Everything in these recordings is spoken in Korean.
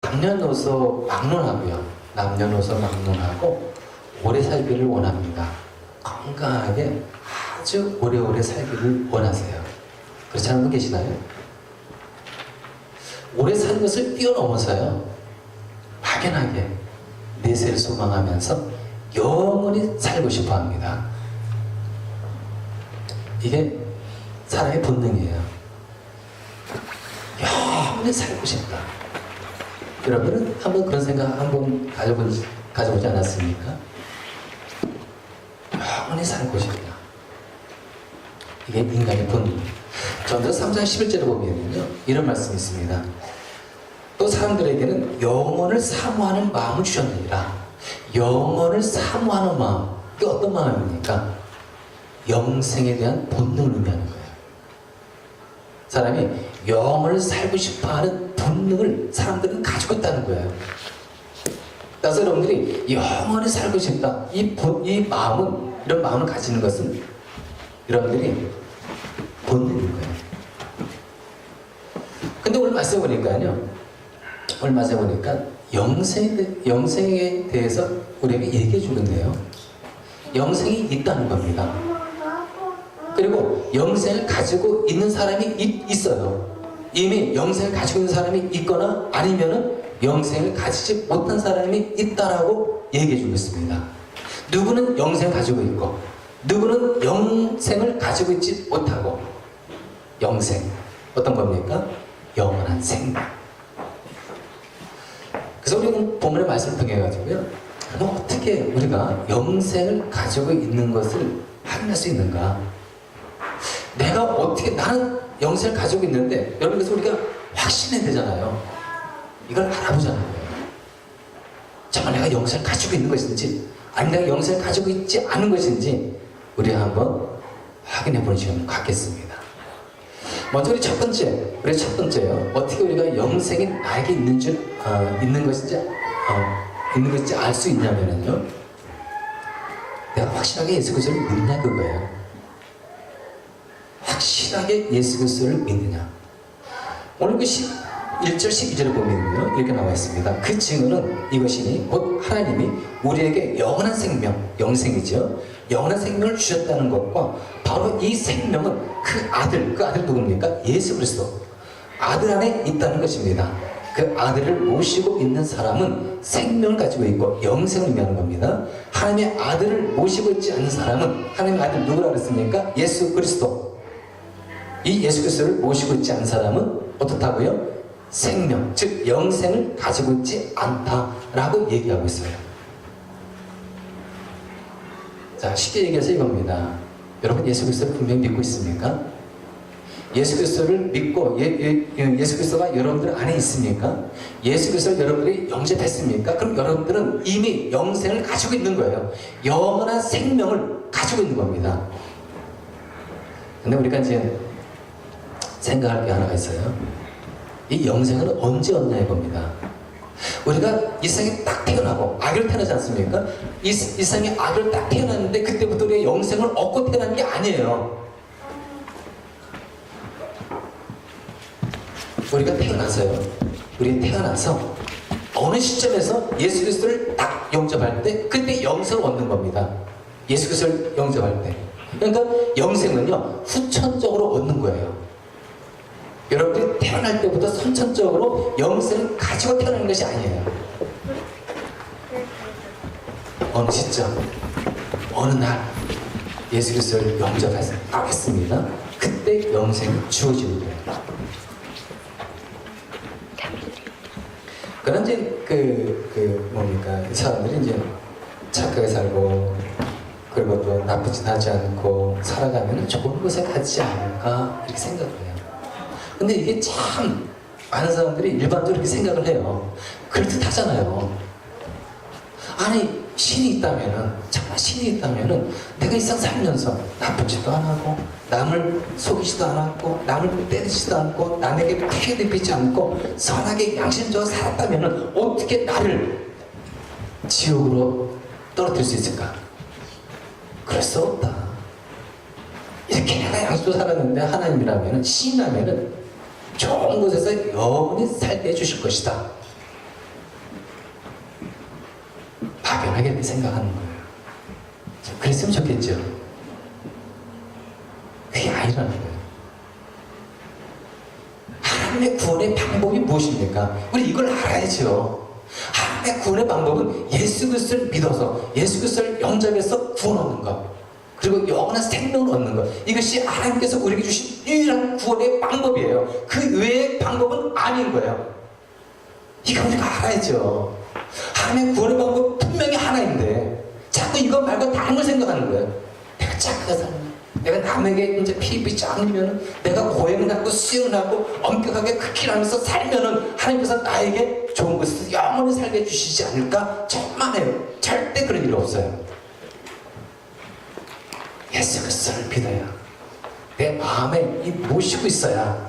남녀노소 막론하고요. 남녀노소 막론하고 오래 살기를 원합니다. 건강하게 아주 오래오래 살기를 원하세요. 그렇지 않은 분 계시나요? 오래 사는 것을 뛰어넘어서요. 막연하게 내세를 소망하면서 영원히 살고 싶어 합니다. 이게 사람의 본능이에요. 영원히 살고 싶다. 여러분은 한번 그런 생각 한번 가져보지 않았습니까? 영원히 살고 싶다. 이게 인간의 본능. 전도서 3장 11절에 보면요, 이런 말씀이 있습니다. 또 사람들에게는 영원을 사모하는 마음을 주셨느니라. 영원을 사모하는 마음. 이게 어떤 마음입니까? 영생에 대한 본능을 의미하는 거예요. 사람이 영원을 살고 싶어하는 본능을 사람들은 가지고 있다는 거예요. 그래서 여러분들이 영원히 살고 싶다. 이 마음은, 이런 마음을 가지는 것은 여러분들이 본능인 거예요. 근데 오늘 말씀 보니까요, 오늘 말씀 보니까 영생에 대해서 우리에게 얘기해 주는데요. 영생이 있다는 겁니다. 그리고 영생을 가지고 있는 사람이 있어요. 이미 영생을 가지고 있는 사람이 있거나 아니면은 영생을 가지지 못한 사람이 있다라고 얘기해 주고 있습니다. 누구는 영생을 가지고 있고 누구는 영생을 가지고 있지 못하고. 영생 어떤 겁니까? 영원한 생명. 그래서 우리는 본문의 말씀을 통해 가지고요, 그럼 어떻게 우리가 영생을 가지고 있는 것을 확인할 수 있는가? 내가 어떻게, 나는 영생을 가지고 있는데, 여러분, 그래서 우리가 확신해야 되잖아요. 이걸 알아보자는 거예요. 정말 내가 영생을 가지고 있는 것인지, 아니면 내가 영생을 가지고 있지 않은 것인지, 우리가 한번 확인해 보는 시간을 갖겠습니다. 먼저 우리 첫 번째요. 어떻게 우리가 영생이 나에게 있는 것인지 알 수 있냐면요, 내가 확실하게 예수 그리스도를 믿냐, 그거예요. 확실하게 예수 그리스도를 믿느냐. 오늘 그 1절 12절을 보면요, 이렇게 나와 있습니다. 그 증언은 이것이니 곧 하나님이 우리에게 영원한 생명, 영생이죠, 영원한 생명을 주셨다는 것과 바로 이 생명은 그 아들 누굽니까? 예수 그리스도 아들 안에 있다는 것입니다. 그 아들을 모시고 있는 사람은 생명을 가지고 있고 영생을 의미하는 겁니다. 하나님의 아들을 모시고 있지 않는 사람은, 하나님의 아들 누구라고 했습니까? 예수 그리스도. 이 예수 그리스도를 모시고 있지 않은 사람은 어떻다고요? 생명, 즉 영생을 가지고 있지 않다라고 얘기하고 있어요. 자, 쉽게 얘기해서 이겁니다. 여러분, 예수 그리스도를 분명히 믿고 있습니까? 예수 그리스도를 믿고 예수 그리스도가 여러분들 안에 있습니까? 예수 그리스도를 여러분들이 영접했습니까? 그럼 여러분들은 이미 영생을 가지고 있는 거예요. 영원한 생명을 가지고 있는 겁니다. 근데 우리가 이제 생각할 게 하나가 있어요. 이 영생은 언제 얻냐 이겁니다. 우리가 이 세상에 딱 태어나고 아기를 태어나지 않습니까? 이 세상에 아기를 딱 태어났는데 그때부터 우리가 영생을 얻고 태어난 게 아니에요. 우리가 태어나서 어느 시점에서 예수 그리스도를 딱 영접할 때 그때 영생을 얻는 겁니다. 예수 그리스도를 영접할 때. 그러니까 영생은요, 후천적으로 얻는 거예요. 여러분들이 태어날 때부터 선천적으로 영생을 가지고 태어나는 것이 아니에요. 어느 시점, 어느 날 예수 그리스도를 영접하겠습니다. 그때 영생이 주어지는 거예요. 그런 이제 뭡니까, 사람들이 이제 착하게 살고 그리고 또 나쁜 짓 하지 않고 살아가면 좋은 곳에 가지 않을까 이렇게 생각을 해요. 근데 이게 참 많은 사람들이 일반적으로 이렇게 생각을 해요. 그럴듯하잖아요. 아니, 정말 신이 있다면은 내가 이 세상 살면서 나쁜 짓도 안 하고 남을 속이지도 않았고 남을 때리지도 않고 남에게 피해 입히지 않고 선하게 양심적으로 살았다면은 어떻게 나를 지옥으로 떨어뜨릴 수 있을까? 그럴 수 없다. 이렇게 내가 양심적으로 살았는데 하나님이라면은, 신이라면은 좋은 곳에서 영원히 살게 해주실 것이다. 당연하게 이렇게 생각하는 거예요. 그랬으면 좋겠죠. 그게 아니라는 거예요. 하나님의 구원의 방법이 무엇입니까? 우리 이걸 알아야죠. 하나님의 구원의 방법은 예수 그리스도를 믿어서 예수 그리스도를 영접해서 구원 얻는 것, 그리고 영원한 생명을 얻는 것, 이것이 하나님께서 우리에게 주신 유일한 구원의 방법이에요. 그 외의 방법은 아닌 거예요. 이거 우리가 알아야죠. 하나님의 구원의 방법 분명히 하나인데 자꾸 이것 말고 다른 걸 생각하는 거예요. 내가 착하게 살면, 내가 남에게 이제 피부이 짱이면, 내가 고행을 하고 수행을 하고 엄격하게 극히를 하면서 살면은 하나님께서 나에게 좋은 것을 영원히 살게 해주시지 않을까? 천만에요. 절대 그런 일 없어요. 예수 그리스도를 믿어야, 내 마음에 모시고 있어야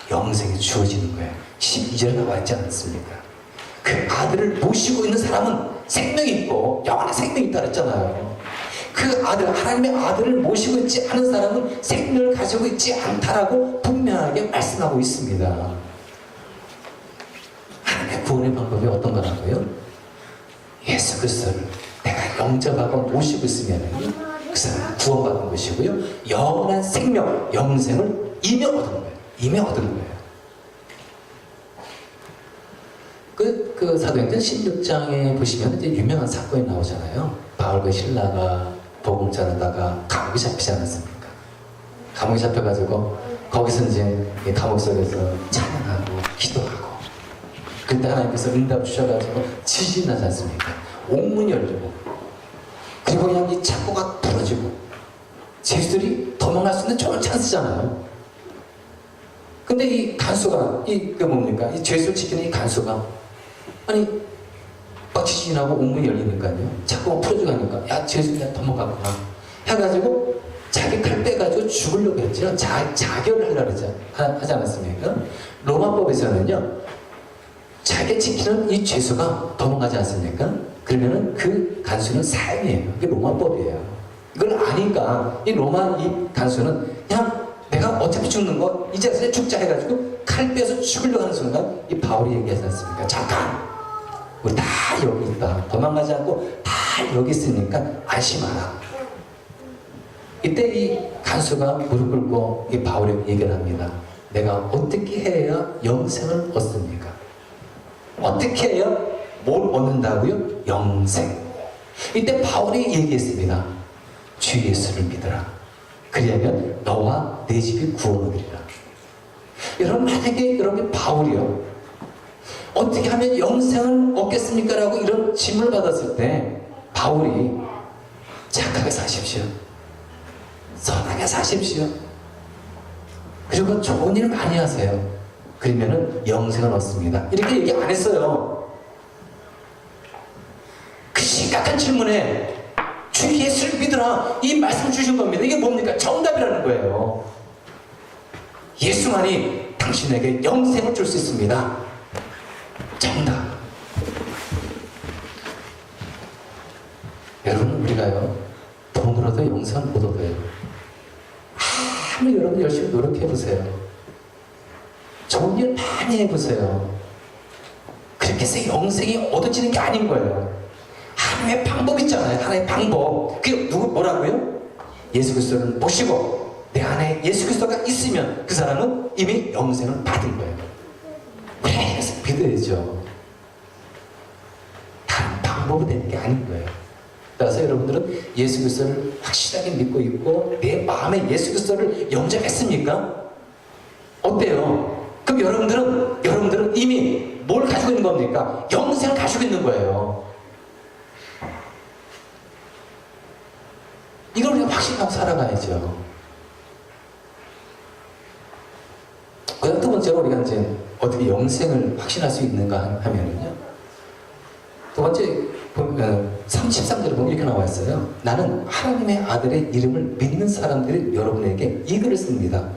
영생이 주어지는 거예요. 12절에 나와 있지 않습니까? 그 아들을 모시고 있는 사람은 생명이 있고 영원한 생명이 있다 그랬잖아요. 그 아들, 하나님의 아들을 모시고 있지 않은 사람은 생명을 가지고 있지 않다라고 분명하게 말씀하고 있습니다. 하나님의 구원의 방법이 어떤 거라고요? 예수 그리스도를 내가 영접하고 모시고 있으면 그 사람은 구원받는 것이고요, 영원한 생명, 영생을 이미 얻은 거예요. 이미 얻은 거예요. 그 사도행전 16장에 보시면 이제 유명한 사건이 나오잖아요. 바울과 신라가 복음 전하다가 감옥에 잡히지 않았습니까? 감옥에 잡혀가지고 거기서 이제 감옥 속에서 찬양하고 기도하고, 그때 하나님께서 응답 주셔가지고 지진이 나지 않습니까? 옥문이 열리고, 그리고 그냥 이 창고가 부러지고, 죄수들이 도망갈 수 있는 좋은 찬스잖아요. 근데 이 간수가, 이 죄수를 지키는 이 간수가, 아니, 막 지진이 나고 옥문이 열리니까요, 창고가 풀어지고 하니까, 야, 죄수들 도망갔구나 해가지고 자기 칼 빼가지고 죽으려고 했죠. 자결을 하려고 하지 않았습니까? 로마법에서는요, 자기 지키는 이 죄수가 도망가지 않습니까? 그러면은 그 간수는 삶이에요. 이게 로마법이에요. 이걸 아니까 이 로마 이 간수는 그냥 내가 어차피 죽는 거 이제 죽자 해가지고 칼 빼서 죽으려고 하는 순간 이 바울이 얘기하지 않습니까? 잠깐! 우리 다 여기 있다. 도망가지 않고 다 여기 있으니까 안심하라. 이때 이 간수가 무릎 꿇고 이 바울에게 얘기를 합니다. 내가 어떻게 해야 영생을 얻습니까? 어떻게 해야 뭘 얻는다고요? 영생. 이때 바울이 얘기했습니다. 주 예수를 믿어라. 그리하면 너와 내 집이 구원 얻으리라. 여러분, 만약에 여러분이 바울이요, 어떻게 하면 영생을 얻겠습니까? 라고 이런 질문을 받았을 때 바울이 착하게 사십시오. 선하게 사십시오. 그리고 좋은 일 많이 하세요. 그러면은 영생을 얻습니다. 이렇게 얘기 안 했어요. 그 심각한 질문에 주 예수를 믿으라, 이 말씀 주신 겁니다. 이게 뭡니까? 정답이라는 거예요. 예수만이 당신에게 영생을 줄 수 있습니다. 정답. 여러분, 우리가요, 돈으로도 영생을 못 얻어요. 아무리 여러분 열심히 노력해보세요. 좋은 일 많이 해보세요. 그렇게 해서 영생이 얻어지는 게 아닌 거예요. 하나님의 방법 있잖아요. 하나님의 방법. 그게 뭐라고요? 예수 그리스도를 모시고 내 안에 예수 그리스도가 있으면 그 사람은 이미 영생을 받은 거예요. 그래서 믿어야죠. 다른 방법이 되는 게 아닌 거예요. 따라서 여러분들은 예수 그리스도를 확실하게 믿고 있고 내 마음에 예수 그리스도를 영접했습니까? 어때요? 그럼 여러분들은 이미 뭘 가지고 있는 겁니까? 영생을 가지고 있는 거예요. 이걸 우리가 확신하고 살아가야죠. 그 두 번째로 우리가 이제 어떻게 영생을 확신할 수 있는가 하면은요, 두 번째 33절에 보면 이렇게 나와 있어요. 나는 하나님의 아들의 이름을 믿는 사람들이 여러분에게 이 글을 씁니다.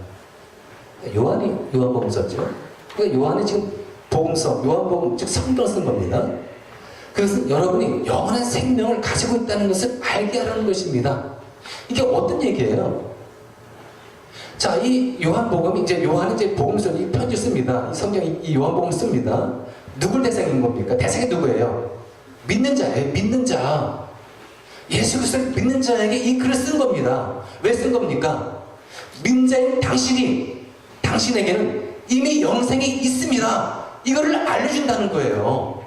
요한이 요한복음 썼죠. 그러니까 요한이 지금 복음서, 요한복음 즉 성경을 쓴 겁니다. 그래서 여러분이 영원한 생명을 가지고 있다는 것을 알게 하라는 것입니다. 이게 어떤 얘기예요? 자, 이 요한복음, 이제 요한이 이제 복음서 이 편지 씁니다. 이 성경 이 요한복음을 씁니다. 누굴 대상인 겁니까? 대상이 누구예요? 믿는 자예요. 믿는 자. 예수 그리스도를 믿는 자에게 이 글을 쓴 겁니다. 왜 쓴 겁니까? 믿는 자인 당신에게는 이미 영생이 있습니다. 이거를 알려준다는 거예요.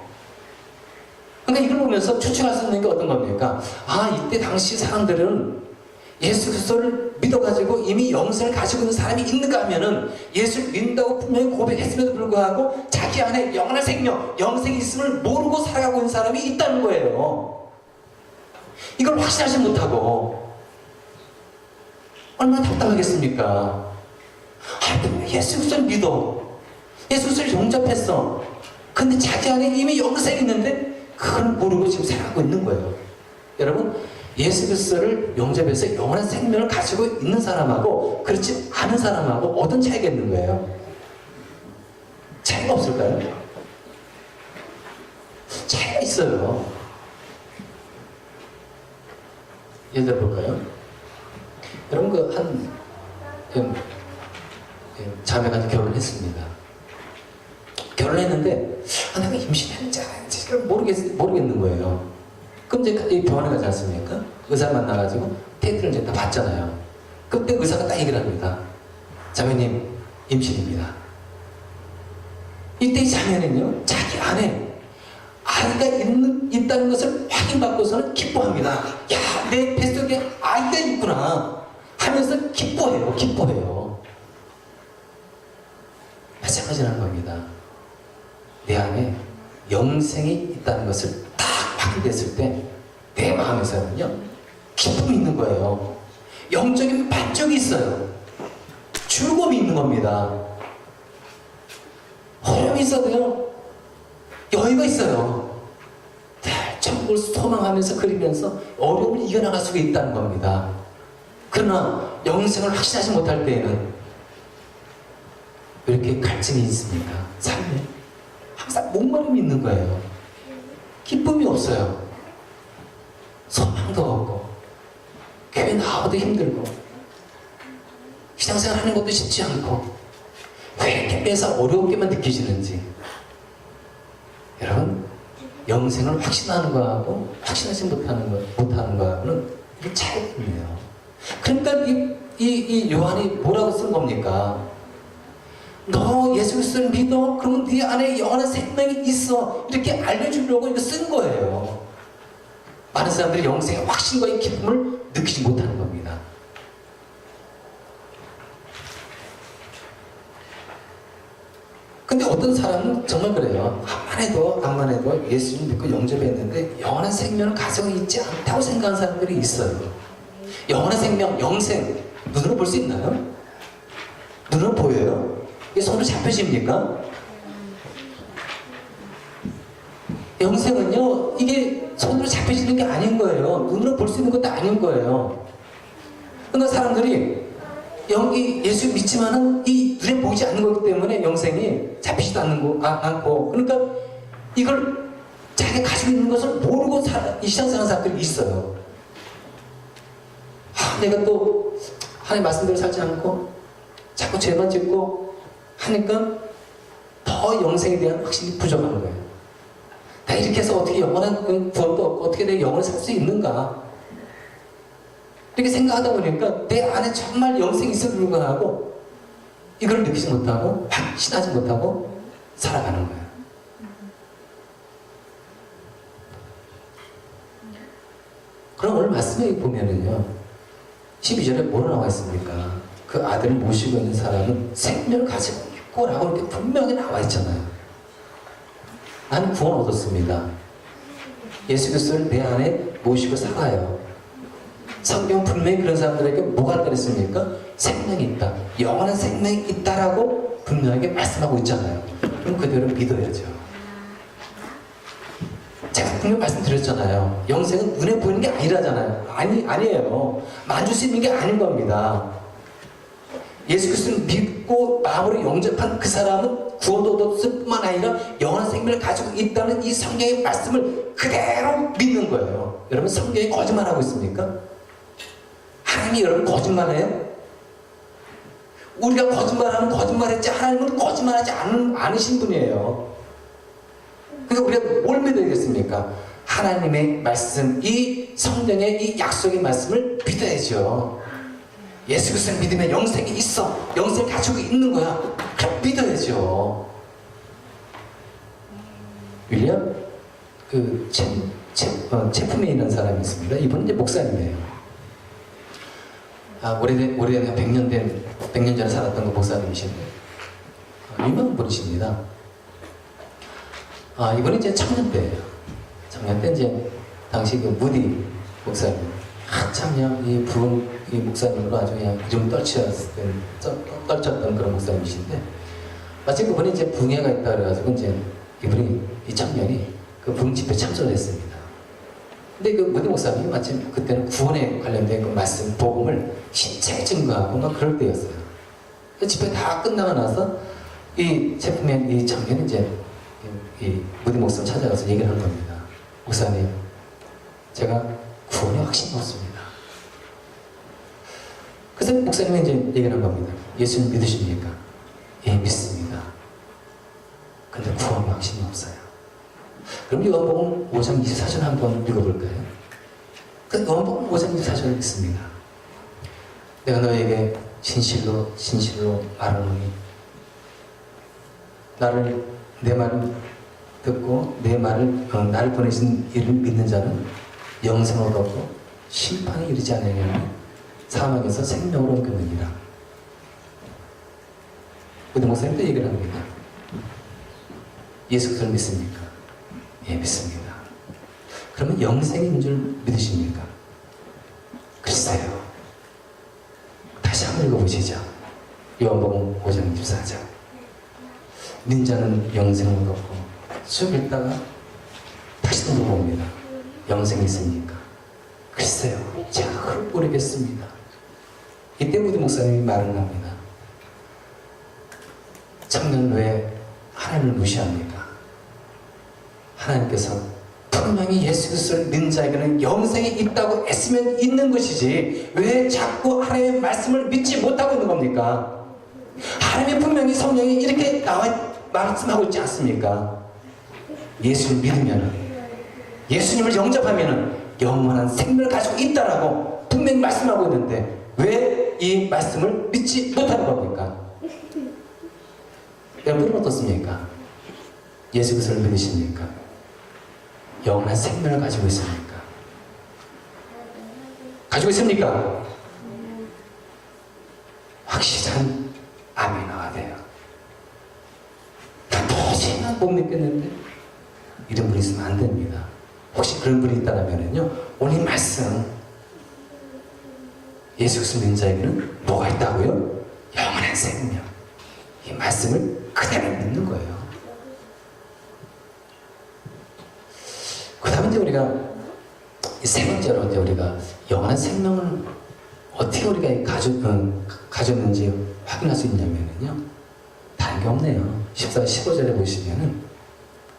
그러니까 이걸 보면서 추측할 수 있는 게 어떤 겁니까? 아, 이때 당시 사람들은 예수 그리스도를 믿어가지고 이미 영생을 가지고 있는 사람이 있는가 하면은 예수를 믿는다고 분명히 고백했음에도 불구하고 자기 안에 영원한 생명, 영생이 있음을 모르고 살아가고 있는 사람이 있다는 거예요. 이걸 확신하지 못하고 얼마나 답답하겠습니까? 아, 예수 그리스도를 믿어. 예수 그리스도를 영접했어. 근데 자기 안에 이미 영생이 있는데 그걸 모르고 지금 살아가고 있는 거예요. 여러분, 예수 그리스도를 영접해서 영원한 생명을 가지고 있는 사람하고 그렇지 않은 사람하고 어떤 차이가 있는 거예요? 차이가 없을까요? 차이가 있어요. 예를 들어 볼까요? 여러분 자매가 결혼했습니다. 결혼했는데 내가 임신했는지 안 했는지 모르겠는 거예요. 그럼 이제 병원에 가지 않습니까? 의사 만나가지고 테스트를 이제 다 받잖아요. 그때 의사가 딱 얘기를 합니다. 자매님, 임신입니다. 이때 이 자매는요, 자기 안에 아이가 있다는 것을 확인받고서는 기뻐합니다. 야, 내 뱃속에 아이가 있구나 하면서 기뻐해요. 마찬가지라는 겁니다. 내 안에 영생이 있다는 것을 딱 확인됐을 때 내 마음에서는요, 기쁨이 있는 거예요. 영적인 만족이 있어요. 즐거움이 있는 겁니다. 어려움이 있어도요, 여유가 있어요. 천국을 소망하면서 그리면서 어려움을 이겨나갈 수가 있다는 겁니다. 그러나 영생을 확신하지 못할 때에는 왜 이렇게 갈증이 있습니까? 삶에 항상 목마름이 있는 거예요. 기쁨이 없어요. 소망도 없고 교회 나와도 힘들고 신앙생활 하는 것도 쉽지 않고 왜 이렇게 매사 어렵게만 느끼시는지. 여러분, 영생을 확신하는 거하고 확신하지 못하는 거하고는 이게 차이가 있네요. 그러니까 이 요한이 뭐라고 쓴 겁니까? 너 예수 그리스도를 믿어? 그러면 네 안에 영원한 생명이 있어. 이렇게 알려주려고 이거 쓴 거예요. 많은 사람들이 영생의 확신과 이 기쁨을 느끼지 못하는 겁니다. 근데 어떤 사람은 정말 그래요. 암만 해도 예수님 믿고 영접했는데 영원한 생명을 가지고 있지 않다고 생각하는 사람들이 있어요. 영원한 생명, 영생, 눈으로 볼 수 있나요? 눈으로 보여요? 이게 손으로 잡혀집니까? 영생은요, 이게 손으로 잡혀지는 게 아닌 거예요. 눈으로 볼 수 있는 것도 아닌 거예요. 그러니까 사람들이 예수 믿지만은 이 눈에 보이지 않는 거기 때문에 영생이 잡히지도 않고, 그러니까 이걸 자기가 가지고 있는 것을 모르고 이 신앙생활 사람들이 있어요. 내가 또 하나님 말씀대로 살지 않고 자꾸 죄만 짓고 하니까 더 영생에 대한 확신이 부족한 거예요. 나 이렇게 해서 어떻게 영원한 구원도 없고 어떻게 내 영원을 살 수 있는가, 이렇게 생각하다 보니까 내 안에 정말 영생이 있음을 불구하고 이걸 느끼지 못하고 확신하지 못하고 살아가는 거예요. 그럼 오늘 말씀에 보면은요, 12절에 뭐로 나와 있습니까? 그 아들을 모시고 있는 사람은 생명을 가지고 있고 라고 이렇게 분명히 나와 있잖아요. 나는 구원 얻었습니다. 예수 그리스도를 내 안에 모시고 살아요. 성경 분명히 그런 사람들에게 뭐가 그랬습니까? 생명이 있다, 영원한 생명이 있다라고 분명하게 말씀하고 있잖아요. 그럼 그대로 믿어야죠. 제가 분명히 말씀드렸잖아요. 영생은 눈에 보이는 게 아니라잖아요. 아니에요. 만질 수 있는 게 아닌 겁니다. 예수 그리스도를 믿고 마음으로 영접한 그 사람은 구원도 얻었을 뿐만 아니라 영원한 생명을 가지고 있다는 이 성경의 말씀을 그대로 믿는 거예요. 여러분, 성경이 거짓말하고 있습니까? 하나님이 여러분 거짓말해요? 우리가 거짓말하면 거짓말했지 하나님은 거짓말하지 않으신 분이에요. 그러니까 우리가 뭘 믿어야겠습니까? 하나님의 말씀, 이 성령의 이 약속의 말씀을 믿어야죠. 예수 그리스도를 믿으면 영생이 있어. 영생을 가지고 있는 거야. 그럼 믿어야죠. 윌리엄 체프맨이라는 사람이 있습니다. 이분은 이제 목사님이에요. 오래된 100년 전에 살았던 그 목사님이신데 유명한 분이십니다. 이분이 이제 청년 때예요. 청년 때 이제 당시 그 무디 목사님 한참요 이 목사님으로 아주 그냥 이름 떨쳤던 그런 목사님이신데 마침 그분이 이제 붕해가 있다 그래가지고 이제 이 청년이 그 붕 집회 참석했습니다. 근데 그 무디 목사님이 마침 그때는 구원에 관련된 그 말씀 복음을 신체 증거하고 막 그럴 때였어요. 그 집회 다 끝나고 나서 이 체프맨 이 청년이 이제 이 무디 목사님 찾아가서 얘기를 한 겁니다. 목사님, 제가 구원에 확신이 없습니다. 그래서 목사님이 이제 얘기를 한 겁니다. 예수님 믿으십니까? 예, 믿습니다. 근데 구원에 확신이 없어요. 그럼 요한복음 5장 24절 한번 읽어볼까요? 그 요한복음 5장 24절을 읽습니다. 내가 너에게 진실로 말하노니 내 말을 듣고 내 말을 나를 보내신 이를 믿는 자는 영생을 얻고 심판에 이르지 않으려니 사망에서 생명으로 옮겼느니라. 근데 목사님도 얘기를 합니다. 예수 그리스도를 믿습니까? 예, 믿습니다. 그러면 영생인 줄 믿으십니까? 글쎄요. 다시 한번 읽어보시죠. 요한복음 5장 24절. 믿는 자는 영생을 얻고 쭉 읽다가 다시 또 물어봅니다. 영생이 있습니까? 글쎄요. 제가 그걸 모르겠습니다. 이때 무디 목사님이 말을 합니다. 청년 왜 하나님을 무시합니까? 하나님께서 분명히 예수 그리스도를 믿는 자에게는 영생이 있다고 했으면 있는 것이지 왜 자꾸 하나님의 말씀을 믿지 못하고 있는 겁니까? 하나님이 분명히 성령이 이렇게 말씀하고 있지 않습니까? 예수를 믿으면 예수님을 영접하면 영원한 생명을 가지고 있다라고 분명히 말씀하고 있는데 왜 이 말씀을 믿지 못하는 겁니까? 여러분은 어떻습니까? 예수 그리스도를 믿으십니까? 영원한 생명을 가지고 있습니까? 가지고 있습니까? 확실한 아멘 나와야 돼요. 나 도저히 못 믿겠는데 이런 분이 있으면 안 됩니다. 혹시 그런 분이 있다면요 오늘 말씀 예수 그리스도 믿는 자에게는 뭐가 있다고요? 영원한 생명. 이 말씀을 그대로 믿는 거예요. 그 다음에 이제 우리가 세 번째로 이제 우리가 영원한 생명을 어떻게 우리가 가졌는지 확인할 수 있냐면요. 다른 게 없네요. 14, 15절에 보시면은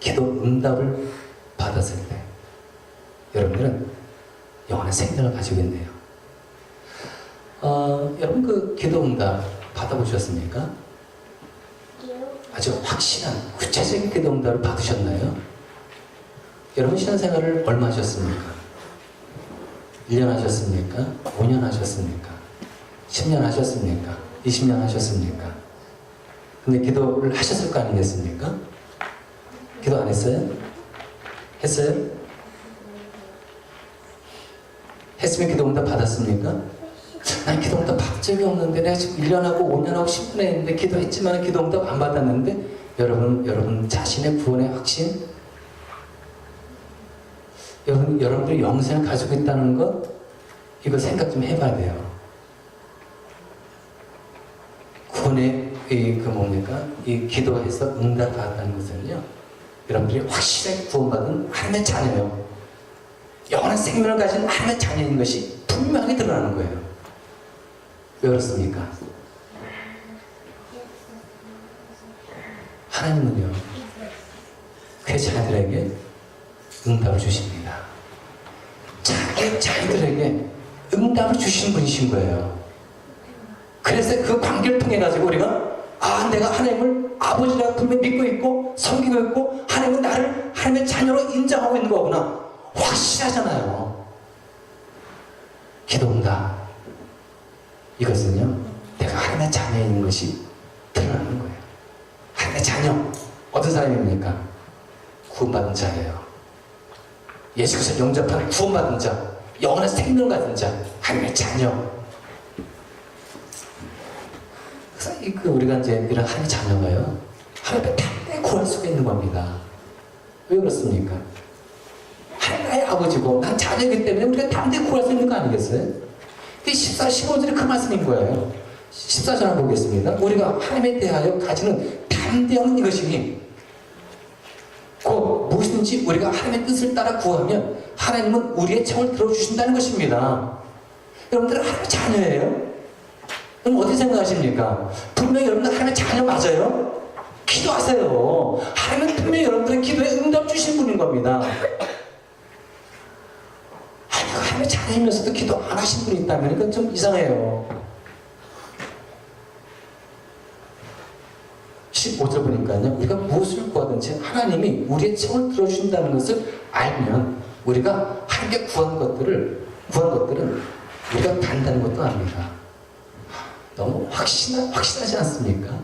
기도 응답을 받았을 때 여러분들은 영원한 생명을 가지고 있네요. 여러분 그 기도 응답 받아보셨습니까? 아주 확실한 구체적인 기도 응답을 받으셨나요? 여러분 신앙생활을 얼마 하셨습니까? 1년 하셨습니까? 5년 하셨습니까? 10년 하셨습니까? 20년 하셨습니까? 근데 기도를 하셨을 거 아니겠습니까? 기도 안 했어요? 했어요? 했으면 기도 응답 받았습니까? 난 기도 응답 받은 적이 없는데 내가 지금 1년하고 5년하고 10년 했는데 기도했지만 기도 응답 안 받았는데 여러분 자신의 구원의 확신 여러분들이 영생을 가지고 있다는 것 이거 생각 좀 해봐야 돼요. 구원의 이 기도해서 응답 받았다는 것은요 여러분들이 확실하게 구원받은 하나님의 자녀예요. 영원한 생명을 가진 하나님의 자녀인 것이 분명히 드러나는 거예요. 왜 그렇습니까? 하나님은요 그 자녀들에게 응답을 주십니다. 자기 자녀들에게 응답을 주시는 분이신 거예요. 그래서 그 관계를 통해 가지고 우리가 내가 하나님을 아버지라고 분명히 믿고 있고 섬기고 있고 하나님은 나를 하나님의 자녀로 인정하고 있는 거구나. 확실하잖아요. 기도한다. 이것은요, 내가 하나님의 자녀인 것이 드러나는 거예요. 하나님의 자녀. 어떤 사람입니까? 구원받은 자예요. 예수 그리스도 영접하는 구원받은 자, 영원한 생명을 가진 자, 하나님의 자녀. 그래서 우리가 이제 이런 하나님의 자녀가요, 하나님의 담대히 구할 수가 있는 겁니다. 왜 그렇습니까? 하나님 나의 아버지고 난 자녀이기 때문에 우리가 담대히 구할 수 있는 거 아니겠어요? 14, 15절이 그 말씀인 거예요. 14절 한번 보겠습니다. 우리가 하나님에 대하여 가지는 담대함은 이것이니 곧 무엇이든지 우리가 하나님의 뜻을 따라 구하면 하나님은 우리의 청을 들어주신다는 것입니다. 여러분들은 하나님의 자녀예요? 그럼 어떻게 생각하십니까? 분명히 여러분들 하나님의 자녀 맞아요? 기도하세요. 하나님은 분명히 여러분들의 기도에 응답 주신 분인 겁니다. 하나님의 자녀이면서도 기도 안 하신 분이 있다면 이건 좀 이상해요. 15절 보니까요, 우리가 무엇을 구하든지 하나님이 우리의 청을 들어주신다는 것을 알면 우리가 하나님께 구한 것들은 우리가 단다는 것도 압니다. 너무 확신하지 않습니까?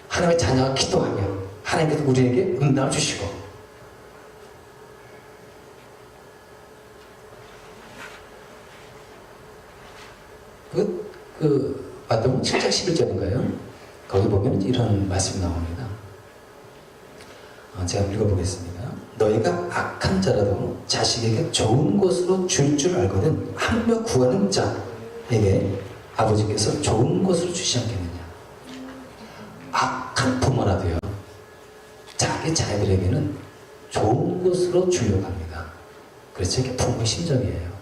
하나님의 자녀가 기도하며 하나님께서 우리에게 응답을 주시고, 마태복음 7장 11절인가요? 거기 보면 이런 말씀이 나옵니다. 제가 읽어보겠습니다. 너희가 악한 자라도 자식에게 좋은 것으로 줄 줄 알거든 하물며 구하는 자에게 아버지께서 좋은 것으로 주시지 않겠느냐. 악한 부모라도요, 자기 자녀들에게는 좋은 것으로 주려고 합니다. 그래서 이게 부모의 심정이에요.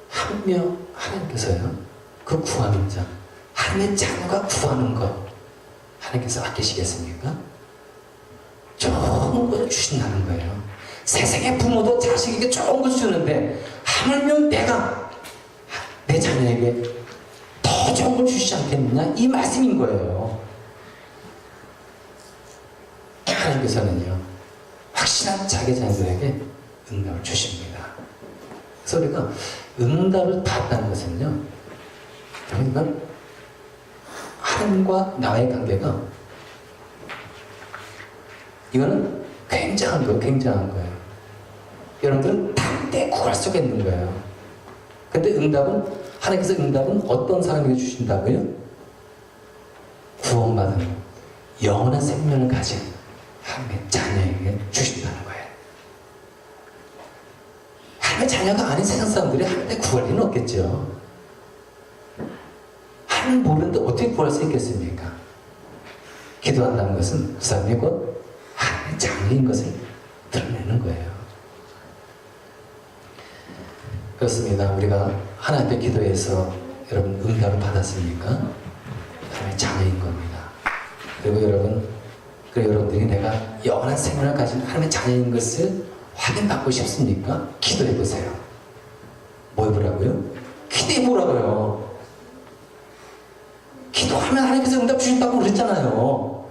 하물며 하나님께서요, 그 구하는 자, 하나님의 자녀가 구하는 것, 하나님께서 아끼시겠습니까? 좋은 것을 주신다는 거예요. 세상의 부모도 자식에게 좋은 것을 주는데 하물며 내가 내 자녀에게 더 좋은 걸 주시지 않겠느냐, 이 말씀인 거예요. 하나님께서는요, 확실한 자기 자녀들에게 응답을 주십니다. 그래서 우리가 응답을 받았다는 것은요, 그러니까 하나님과 나의 관계가, 이거는 굉장한 거예요. 여러분들은 담대히 구할 수가 있는 거예요. 근데 하나님께서 응답은 어떤 사람에게 주신다고요? 구원받은 영원한 생명을 가진 하나님의 자녀에게 주신다는 거예요. 하나님의 자녀가 아닌 세상 사람들이 하나님께 구할 리는 없겠죠. 하나님 모르는데 어떻게 구할 수 있겠습니까? 기도한다는 것은 그 사람이 곧 하나님의 자녀인 것을 드러내는 거예요. 그렇습니다. 우리가 하나님 앞에 기도해서 여러분 응답을 받았습니까? 하나님의 자녀인 겁니다. 그리고 여러분들이 내가 영원한 생명을 가진 하나님의 자녀인 것을 확인받고 싶습니까? 기도해 보세요. 뭐 해보라고요? 기도해 보라고요. 기도하면 하나님께서 응답 주신다고 그랬잖아요.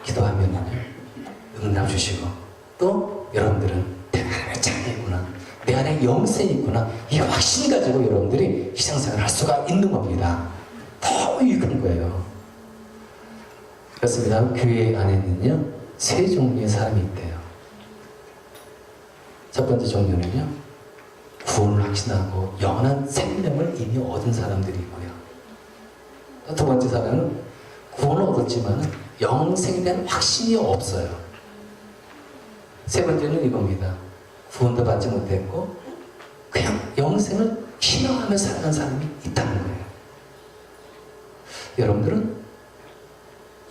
기도하면 응답 주시고, 또 여러분들은 내가 하나님의 자녀이구나, 내 안에 영생이 있구나, 이 확신 가지고 여러분들이 신앙생활을 할 수가 있는 겁니다. 더 유익한 거예요. 그렇습니다. 교회 안에는요, 세 종류의 사람이 있대요. 첫 번째 종류는요, 구원을 확신하고 영원한 생명을 이미 얻은 사람들이 있고요. 두 번째 사람은 구원을 얻었지만 영생에 대한 확신이 없어요. 세 번째는 이겁니다. 구원도 받지 못했고 그냥 영생을 희망하며 살아가는 사람이 있다는 거예요. 여러분들은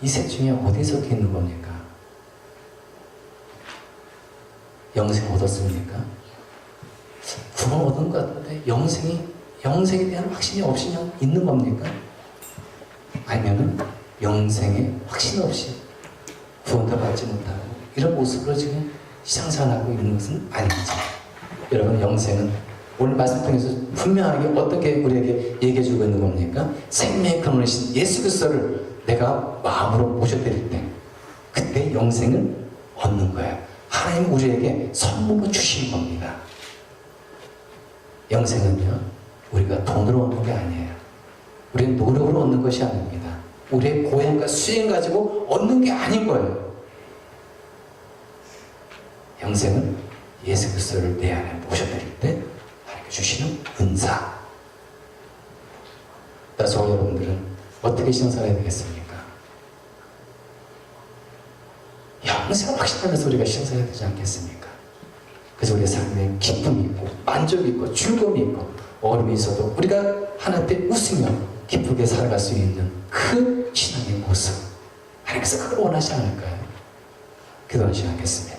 이 셋 중에 어디에 속해 있는 겁니까? 영생 얻었습니까? 구원 얻은 것 같은데 영생에 대한 확신이 없이 그냥 있는 겁니까? 아니면은 영생에 확신 없이 구원도 받지 못하고 이런 모습으로 지금 신앙생활하고 있는 것은 아니죠. 여러분, 영생은 오늘 말씀 통해서 분명하게 어떻게 우리에게 얘기해주고 있는 겁니까? 생명의 근원이신 예수 그리스도를 내가 마음으로 모셔드릴 때 그때 영생을 얻는 거예요. 하나님 우리에게 선물로 주신 겁니다. 영생은요, 우리가 돈으로 얻는 게 아니에요. 우리는 노력으로 얻는 것이 아닙니다. 우리의 고행과 수행 가지고 얻는 게 아닌 거예요. 영생은 예수 그리스도를 내 안에 모셔드릴 때 하나님께 주시는 은사. 저와 여러분들은 어떻게 신앙생활 해야 되겠습니까? 영생을 확신하면서 우리가 신앙생활 해야 되지 않겠습니까? 그래서 우리의 삶에 기쁨이 있고 만족이 있고 즐거움이 있고 어려움이 있어도 우리가 하나님 앞에 웃으며 기쁘게 살아갈 수 있는 그 신앙의 모습, 하나님께서 그걸 원하지 않을까요? 기도하지 않겠습니다.